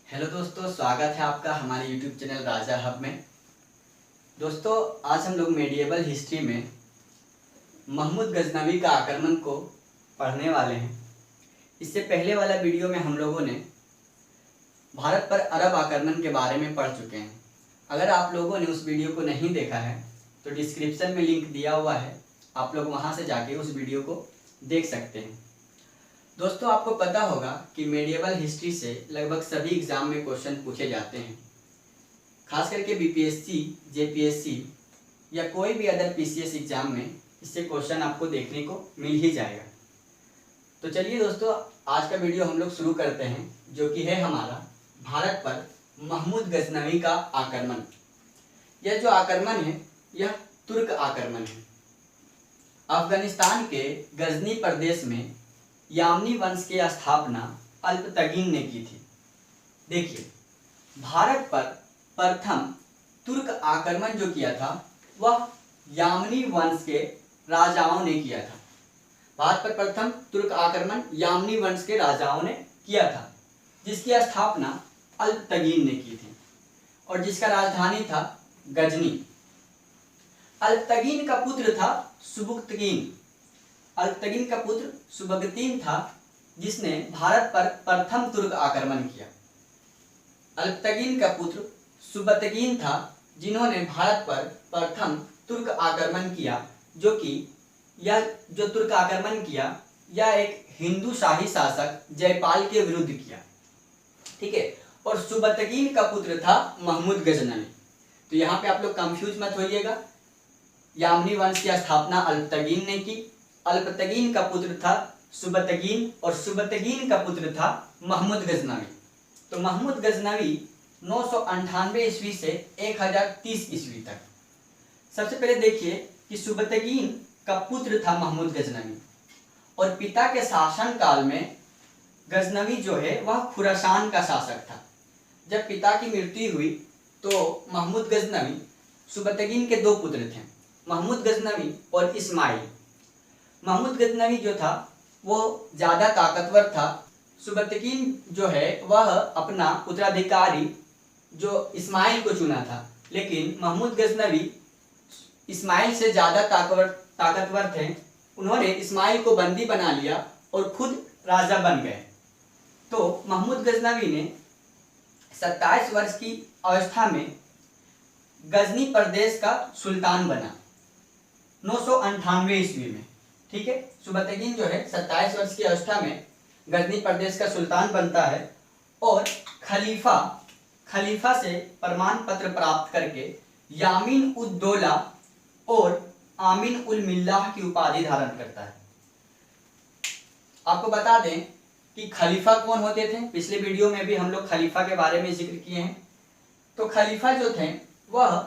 Hello दोस्तों, स्वागत है आपका हमारे यूट्यूब चैनल राजा हब में। दोस्तों, आज हम लोग मेडिएवल हिस्ट्री में महमूद गजनवी का आक्रमण को पढ़ने वाले हैं। इससे पहले वाला वीडियो में हम लोगों ने भारत पर अरब आक्रमण के बारे में पढ़ चुके हैं। अगर आप लोगों ने उस वीडियो को नहीं देखा है तो डिस्क्रिप्शन में लिंक दिया हुआ है, आप लोग वहाँ से जाके उस वीडियो को देख सकते हैं। दोस्तों, आपको पता होगा कि मेडिएवल हिस्ट्री से लगभग सभी एग्जाम में क्वेश्चन पूछे जाते हैं। खास करके बीपीएससी, जेपीएससी या कोई भी अदर पीसीएस एग्जाम में इससे क्वेश्चन आपको देखने को मिल ही जाएगा। तो चलिए दोस्तों, आज का वीडियो हम लोग शुरू करते हैं, जो कि है हमारा भारत पर महमूद गजनवी का आक्रमण। यह जो आक्रमण है यह तुर्क आक्रमण है। अफगानिस्तान के गजनी प्रदेश में यामनी वंश की स्थापना अल्पतगीन ने की थी। देखिए, भारत पर प्रथम तुर्क आक्रमण जो किया था वह यामनी वंश के राजाओं ने किया था। भारत पर प्रथम तुर्क आक्रमण यामनी वंश के राजाओं ने किया था, जिसकी स्थापना अल्पतगीन ने की थी और जिसका राजधानी था गजनी। अल्पतगीन का पुत्र था सुबुक्तगीन। अल्पतगीन का पुत्र सुबुक्तगीन था, जिसने भारत पर प्रथम तुर्क आक्रमण किया। अल्पतगीन का पुत्र सुबुक्तगीन था, जिन्होंने भारत पर प्रथम तुर्क आक्रमण किया, जो कि यह जो तुर्क आक्रमण किया यह एक हिंदू शाही शासक जयपाल के विरुद्ध किया। ठीक है, और सुबुक्तगीन का पुत्र था महमूद गजनवी। तो यहाँ पे आप लोग कंफ्यूज मत होइएगा। यामनी वंश की स्थापना अल्पतगीन ने की। अल्पतगीन का पुत्र था सुबुक्तगीन और सुबुक्तगीन का पुत्र था महमूद गजनवी। तो महमूद गजनवी 998 ईस्वी से 1030 ईस्वी तक। सबसे पहले देखिए कि सुबुक्तगीन का पुत्र था महमूद गजनवी और पिता के शासन काल में गजनवी जो है वह खुरासान का शासक था। जब पिता की मृत्यु हुई तो महमूद गजनवी, सुबुक्तगीन के दो पुत्र थे, महमूद गजनवी और इस्माइल। महमूद गजनवी जो था वो ज़्यादा ताकतवर था। सुबुक्तगीन जो है वह अपना उत्तराधिकारी जो इस्माइल को चुना था, लेकिन महमूद गजनवी इस्माइल से ज़्यादा ताकतवर थे। उन्होंने इस्माइल को बंदी बना लिया और खुद राजा बन गए। तो महमूद गजनवी ने 27 वर्ष की अवस्था में गजनी प्रदेश का सुल्तान बना 998 ईस्वी में। ठीक है, सुबुक्तगीन जो है 27 वर्ष की अवस्था में गजनी प्रदेश का सुल्तान बनता है और खलीफा से प्रमाण पत्र प्राप्त करके यामीन उद दौला और आमीन उल मिल्लाह की उपाधि धारण करता है। आपको बता दें कि खलीफा कौन होते थे। पिछले वीडियो में भी हम लोग खलीफा के बारे में जिक्र किए हैं। तो खलीफा जो थे वह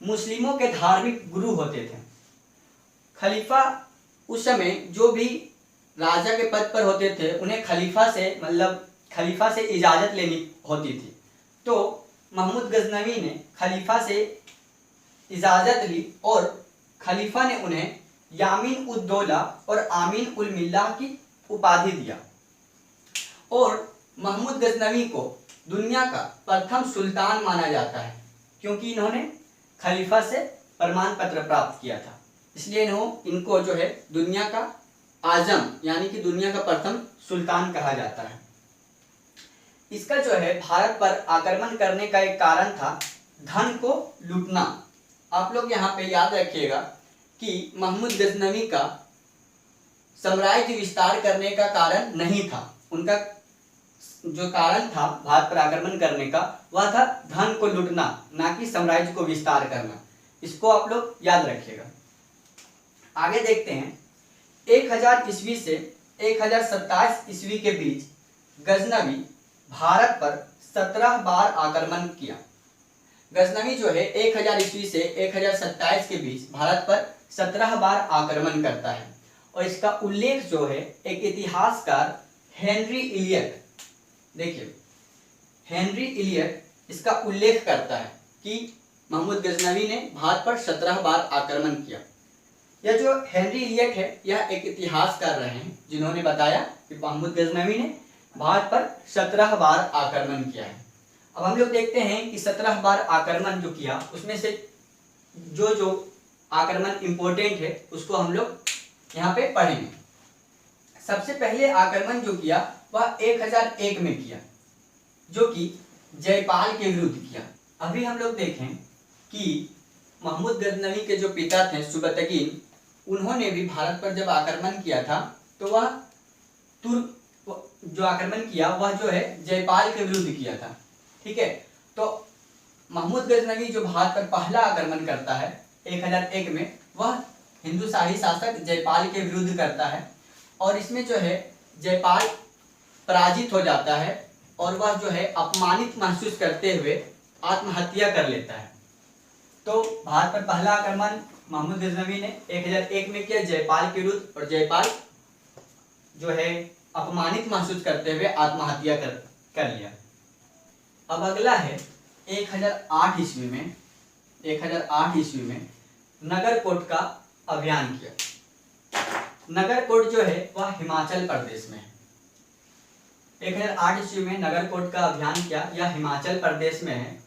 मुस्लिमों के धार्मिक गुरु होते थे। खलीफा उस समय जो भी राजा के पद पर होते थे उन्हें खलीफा से इजाज़त लेनी होती थी। तो महमूद गजनवी ने खलीफा से इजाज़त ली और खलीफा ने उन्हें यामीन उद दौला और आमीन उल मिल्लाह की उपाधि दिया और महमूद गजनवी को दुनिया का प्रथम सुल्तान माना जाता है, क्योंकि इन्होंने खलीफा से प्रमाण पत्र प्राप्त किया था। इसलिए इनको जो है दुनिया का आजम यानी कि दुनिया का प्रथम सुल्तान कहा जाता है। इसका जो है भारत पर आक्रमण करने का एक कारण था धन को लूटना। आप लोग यहाँ पे याद रखिएगा कि महमूद गजनवी का साम्राज्य विस्तार करने का कारण नहीं था। उनका जो कारण था भारत पर आक्रमण करने का वह था धन को लूटना, ना कि साम्राज्य को विस्तार करना। इसको आप लोग याद रखिएगा। आगे देखते हैं। 1000 ईस्वी से 1027 ईस्वी के बीच गजनवी भारत पर 17 बार आक्रमण किया। गजनवी जो है 1000 ईस्वी से 1027 के बीच भारत पर 17 बार आक्रमण करता है और इसका उल्लेख जो है एक इतिहासकार हेनरी इलियट, देखिए हेनरी इलियट इसका उल्लेख करता है कि महमूद गजनवी ने भारत पर 17 बार आक्रमण किया। यह जो हेनरी इलियट है यह एक इतिहासकार रहे हैं, जिन्होंने बताया कि महमूद गजनवी ने भारत पर 17 बार आक्रमण किया है। अब हम लोग देखते हैं कि 17 बार आक्रमण जो किया उसमें से जो जो आक्रमण इंपॉर्टेंट है उसको हम लोग यहाँ पे पढ़ेंगे। सबसे पहले आक्रमण जो किया वह 1001 में किया, जो कि जयपाल के विरुद्ध किया। अभी हम लोग देखें कि महमूद गजनवी के जो पिता थे सुबतगीन, उन्होंने भी भारत पर जब आक्रमण किया था तो वह जो आक्रमण किया वह जो है जयपाल के विरुद्ध किया था। ठीक है, तो महमूद गजनवी जो भारत पर पहला आक्रमण करता है 1001 में, वह हिंदू शाही शासक जयपाल के विरुद्ध करता है और इसमें जो है जयपाल पराजित हो जाता है और वह जो है अपमानित महसूस करते हुए आत्महत्या कर लेता है। तो भारत पर पहला आक्रमण महमूद गजनवी ने 1001 में किया जयपाल के विरुद्ध, और जयपाल जो है अपमानित महसूस करते हुए आत्महत्या कर लिया। अब अगला है 1008 ईस्वी में, 1008 ईस्वी में नगरकोट का अभियान किया। नगरकोट जो है वह हिमाचल प्रदेश में है। 1008 ईस्वी में नगरकोट का अभियान किया, यह हिमाचल प्रदेश में है।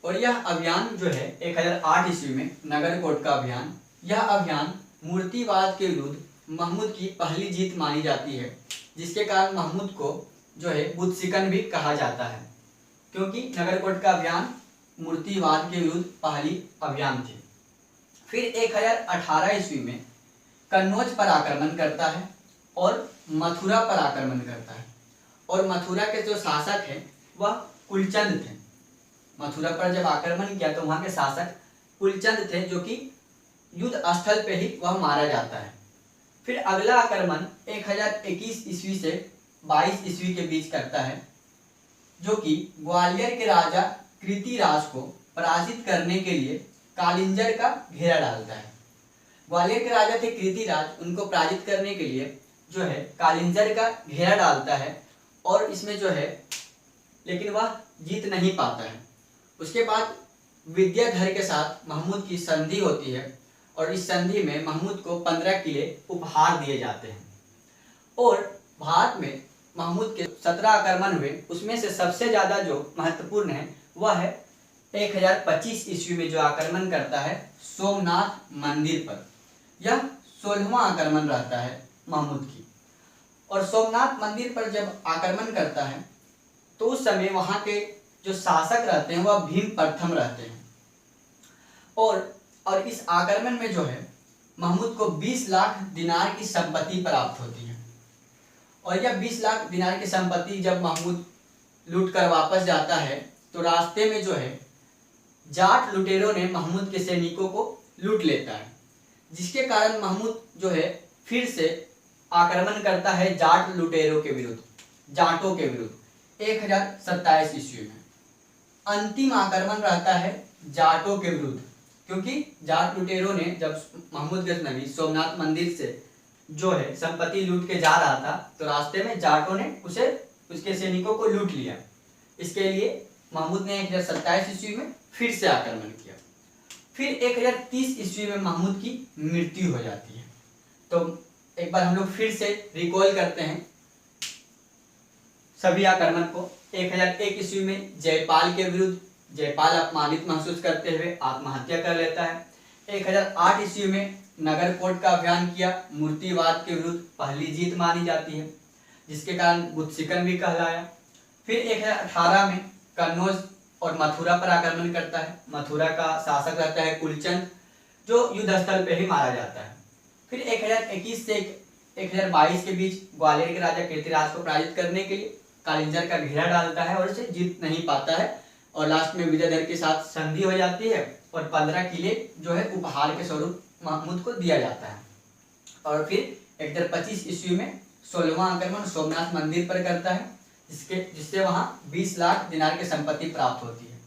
और यह अभियान जो है 1008 ईस्वी में नगरकोट का अभियान, यह अभियान मूर्तिवाद के विरुद्ध महमूद की पहली जीत मानी जाती है, जिसके कारण महमूद को जो है बुद्ध शिकन भी कहा जाता है, क्योंकि नगरकोट का अभियान मूर्तिवाद के विरुद्ध पहली अभियान थी। फिर 1018 ईस्वी में कन्नौज पर आक्रमण करता है और मथुरा पर आक्रमण करता है, और मथुरा के जो शासक हैं वह कुलचंद थे। मथुरा पर जब आक्रमण किया तो वहां के शासक कुलचंद थे, जो कि युद्ध स्थल पे ही वह मारा जाता है। फिर अगला आक्रमण 1021 ईस्वी से 22 ईस्वी के बीच करता है, जो कि ग्वालियर के राजा कृतिराज को पराजित करने के लिए कालिंजर का घेरा डालता है। ग्वालियर के राजा थे कृतिराज, उनको पराजित करने के लिए जो है कालिंजर का घेरा डालता है, और इसमें जो है लेकिन वह जीत नहीं पाता है। उसके बाद विद्याधर के साथ महमूद की संधि होती है, और इस संधि में महमूद को 15 किले उपहार दिए जाते हैं। और भारत में महमूद के 17 आक्रमण हुए, उसमें से सबसे ज़्यादा जो महत्वपूर्ण है वह है 1025 ईस्वी में जो आक्रमण करता है सोमनाथ मंदिर पर। यह 16वां आक्रमण रहता है महमूद की। और सोमनाथ मंदिर पर जब आक्रमण करता है तो उस समय वहाँ के जो शासक रहते हैं वह भीम प्रथम रहते हैं। और इस आक्रमण में जो है महमूद को 20 लाख दिनार की संपत्ति प्राप्त होती है। और यह 20 लाख दिनार की संपत्ति जब महमूद लूट कर वापस जाता है तो रास्ते में जो है जाट लुटेरों ने महमूद के सैनिकों को लूट लेता है, जिसके कारण महमूद जो है फिर से आक्रमण करता है जाट लुटेरों के विरुद्ध, जाटों के विरुद्ध 1027 ईस्वी में। अंतिम आक्रमण रहता है जाटों के विरुद्ध, क्योंकि जाट लुटेरों ने जब महमूद गजनवी सोमनाथ मंदिर से जो है संपत्ति लूट के जा रहा था तो रास्ते में जाटों ने उसके सैनिकों को लूट लिया। इसके लिए महमूद ने 1027 ईस्वी में फिर से आक्रमण किया। फिर 1030 ईस्वी में महमूद की मृत्यु हो जाती है। तो एक बार हम लोग फिर से रिकॉल करते हैं सभी आक्रमण को। 1001 ईस्वी में जयपाल के विरुद्ध जयपाल अपमानित महसूस करते हुए आत्महत्या कर लेता है। 1008 ईस्वी में नगरकोट का अभियान किया, मूर्तिवाद के विरुद्ध पहली जीत मानी जाती है, जिसके कारण बुद्ध शिकन भी कहलाया। फिर 1018 में कन्नौज और मथुरा पर आक्रमण करता है। मथुरा का शासक रहता है कुलचंद, जो युद्ध स्थल पे ही मारा जाता है। फिर 1021 से 1022 के बीच ग्वालियर के राजा कीर्तिराज को पराजित करने के लिए कालिंजर का घेरा डालता है और इसे जीत नहीं पाता है, और लास्ट में विजयधर के साथ संधि हो जाती है और 15 किले जो है उपहार के स्वरूप महमूद को दिया जाता है। और फिर 1025 ईस्वी में 16वां आक्रमण सोमनाथ मंदिर पर करता है, जिससे वहां 20 लाख दिनार की संपत्ति प्राप्त होती है।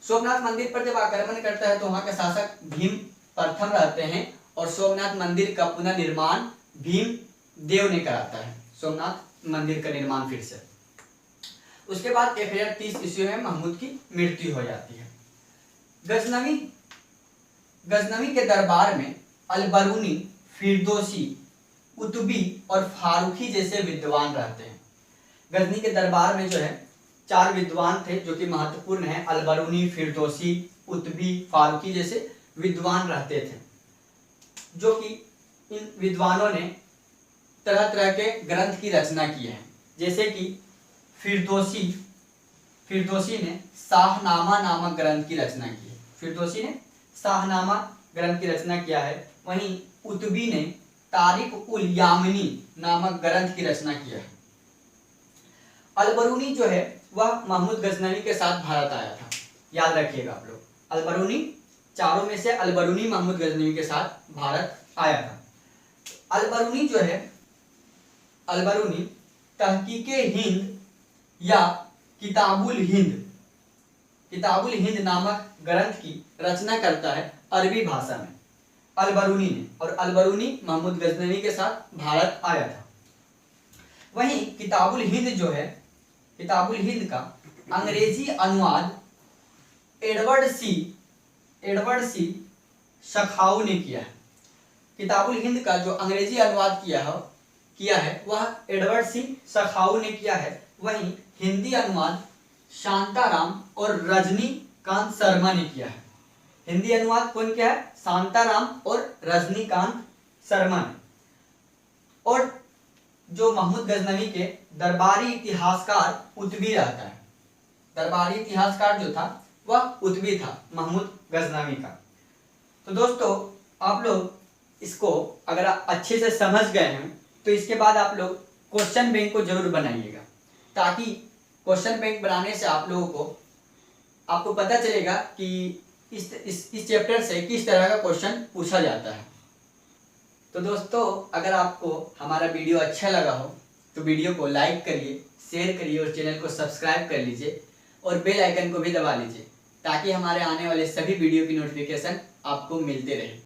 सोमनाथ मंदिर पर जब आक्रमण करता है तो वहां के शासक भीम प्रथम रहते हैं, और सोमनाथ मंदिर का पुनर्निर्माण भीम देव ने कराता है, सोमनाथ मंदिर का निर्माण फिर से। उसके बाद 1030 ईस्वी में महमूद की मृत्यु हो जाती है। गजनवी के दरबार में गजनी के दरबार में जो है 4 विद्वान थे जो कि महत्वपूर्ण हैं। अलबरूनी, फिरदौसी, उतबी, फारूकी जैसे विद्वान रहते थे, जो कि इन विद्वानों ने तरह तरह के ग्रंथ की रचना की है। जैसे कि फिरदौसी ने शाहनामा नामक ग्रंथ की रचना की है। फिरदौसी ने शाहनामा ग्रंथ की रचना किया है। वहीं उतबी ने तारिक उल यामिनी नामक ग्रंथ की रचना किया है। अलबरूनी जो है वह महमूद गजनवी के साथ भारत आया था, याद रखिएगा आप लोग। अलबरूनी, चारों में से अलबरूनी महमूद गजनवी के साथ भारत आया था। अलबरूनी जो है, अलबरूनी तहकीके हिंद या किताबुल हिंद नामक ग्रंथ की रचना करता है अरबी भाषा में, अलबरूनी ने। और अलबरूनी महमूद गजनवी के साथ भारत आया था। वहीं किताबुल हिंद जो है, किताबुल हिंद का अंग्रेजी अनुवाद एडवर्ड सी शखाऊ ने किया है। किताबुल हिंद का जो अंग्रेजी अनुवाद किया है वह एडवर्ड सी शखाऊ ने किया है। वहीं हिंदी अनुवाद शांताराम और रजनीकांत शर्मा ने किया है। हिंदी अनुवाद कौन किया है? शांताराम और रजनीकांत शर्मा ने। और जो महमूद गजनवी के दरबारी इतिहासकार उतबी रहता है, दरबारी इतिहासकार जो था वह उतबी था महमूद गजनवी का। तो दोस्तों, आप लोग इसको अगर आप अच्छे से समझ गए हैं तो इसके बाद आप लोग क्वेश्चन बैंक को जरूर बनाइएगा, ताकि क्वेश्चन बैंक बनाने से आपको पता चलेगा कि इस चैप्टर से किस तरह का क्वेश्चन पूछा जाता है। तो दोस्तों, अगर आपको हमारा वीडियो अच्छा लगा हो तो वीडियो को लाइक करिए, शेयर करिए और चैनल को सब्सक्राइब कर लीजिए और बेल आइकन को भी दबा लीजिए, ताकि हमारे आने वाले सभी वीडियो की नोटिफिकेशन आपको मिलते रहे।